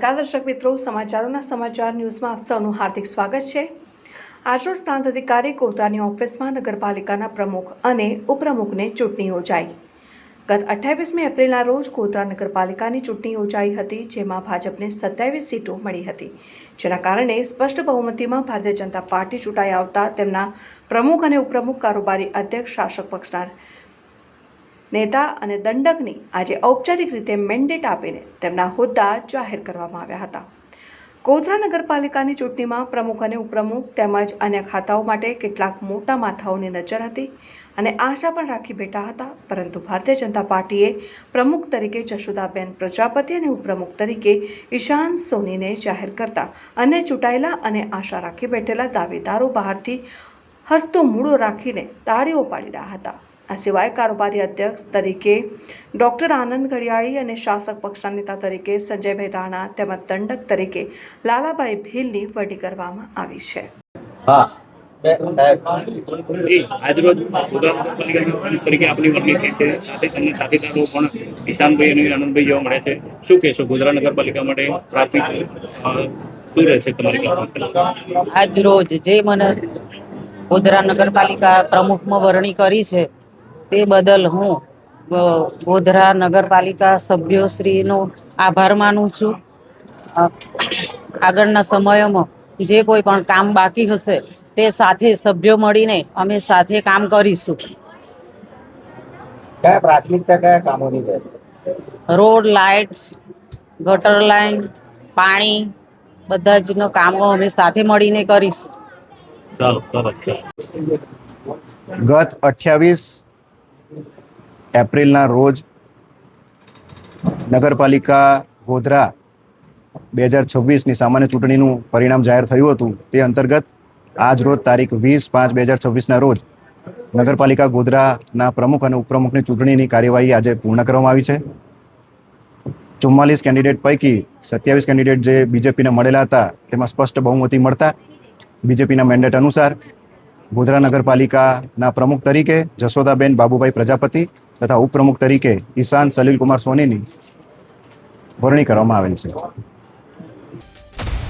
નમસ્કાર દર્શક મિત્રો, સમાચાર ન્યૂઝમાં આપ સૌનું હાર્દિક સ્વાગત છે। આજરોજ પ્રાંત અધિકારી ગોધરાની ઓફિસમાં નગરપાલિકાના પ્રમુખ અને ઉપપ્રમુખને ચૂંટણી યોજાઈ। ગત 28મી એપ્રિલના રોજ ગોધરા નગરપાલિકાની ચૂંટણી યોજાઈ હતી, જેમાં ભાજપને 27 સીટો મળી હતી, જેના કારણે સ્પષ્ટ બહુમતીમાં ભારતીય જનતા પાર્ટી ચૂંટાઈ આવતા તેમના પ્રમુખ અને ઉપપ્રમુખ કારોબારી અધ્યક્ષ શાસક પક્ષના નેતા અને દંડકની આજે ઔપચારિક રીતે મેન્ડેટ આપીને તેમના હોદ્દા જાહેર કરવામાં આવ્યા હતા। ગોધરા નગરપાલિકાની ચૂંટણીમાં પ્રમુખ અને ઉપપ્રમુખ તેમજ અન્ય ખાતાઓ માટે કેટલાક મોટા માથાઓની નજર હતી અને આશા પણ રાખી બેઠા હતા, પરંતુ ભારતીય જનતા પાર્ટીએ પ્રમુખ તરીકે જશોદાબેન પ્રજાપતિ અને ઉપપ્રમુખ તરીકે ઈશાન સોનીને જાહેર કરતા અન્ય ચૂંટાયેલા અને આશા રાખી બેઠેલા દાવેદારો બહારથી હસતો મૂળો રાખીને તાળીઓ પાડી રહ્યા હતા। આ સિવાય કારોબારી અધ્યક્ષ તરીકે ડોક્ટર આનંદ ઘડિયાળી અને શાસક પક્ષના નેતા તરીકે સંજયભાઈ રાણા તેમજ દંડક તરીકે લાલાભાઈ ભીલની વરણી કરવામાં આવી છે। આજરોજ ગોધરા નગરપાલિકાના તરીકે આપની વરણી થઈ છે, સાથે તમને સાથીદારો પણ ઈશાનભાઈ અને આનંદભાઈ જોવા મળે છે। શું કહેશો ગોધરા નગરપાલિકા માટે પ્રાથમિક શું રહેશે તમારી કામગીરી? આજરોજ જે મને ગોધરા નગરપાલિકા પ્રમુખમાં વરણી કરી છે તે બદલ હું ગોધરા નગરપાલિકા સભ્યોશ્રીનો આભાર માનું છું। આગળના સમયોમાં જે કોઈ પણ કામ બાકી હશે તે સાથે સભ્યો મળીને અમે સાથે કામ કરીશું। કયા પ્રાથમિકતા કયા કામોની રહેશે? રોડ, લાઇટ, ગટર લાઈન, પાણી બધા જ કામો અમે સાથે મળીને કરીશું। ગત 28 એપ્રિલના રોજ નગરપાલિકા ગોધરા 2026ની સામાન્ય ચૂંટણીનું પરિણામ જાહેર થયું હતું। તે અંતર્ગત આજ રોજ તારીખ 20/5/2026ના રોજ નગરપાલિકા ગોધરાના પ્રમુખ અને ઉપપ્રમુખની ચૂંટણીની કાર્યવાહી આજે પૂર્ણ કરવામાં આવી છે। 44 કેન્ડિડેટ પૈકી 27 કેન્ડિડેટ જે બીજેપીને મળેલા હતા તેમાં સ્પષ્ટ બહુમતી મળતા બીજેપીના મેન્ડેટ અનુસાર ગોધરા નગરપાલિકાના પ્રમુખ તરીકે જશોદાબેન બાબુભાઈ પ્રજાપતિ તથા ઉપપ્રમુખ તરીકે ઈશાન સલીલકુમાર સોનીની વરણી કરવામાં આવેલ છે।